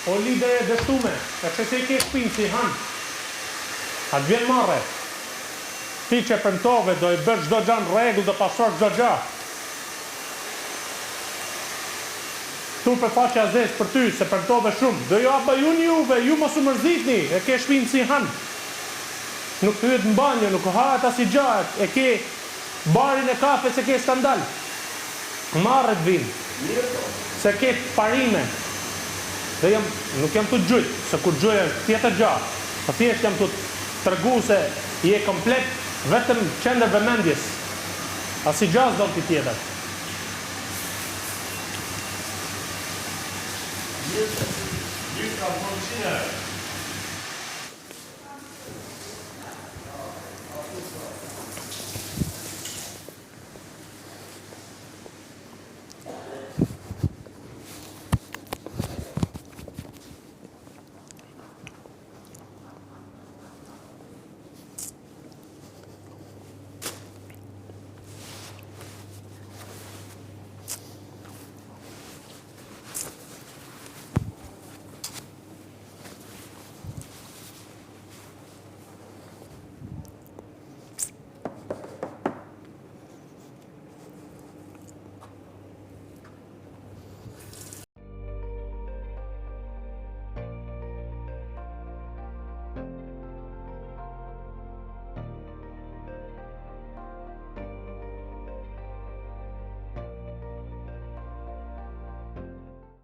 O lider e dështume, e që se i ke shpinë si hanë, atë vjen marre. Ti që premtove do i bërë çdo gjë në rregull, do pasor çdo gjë. Tu për faqja zez për ty, se premtove shumë, do jo abaj unë juve, ju mos u mërzitni, e ke shpinë si hanë. Nuk hyet në banjë, nuk hahet as i gjë, e ke barin e kafes, e ke skandal. Marret vinë, se ke parime. Dhe nuk jam të gjujt, se kur gjujt është tjetër gjatë, po thjesht jam të tregu se i e komplet vetëm qendër vëmendjes. As i gjaz do t'i tjetër.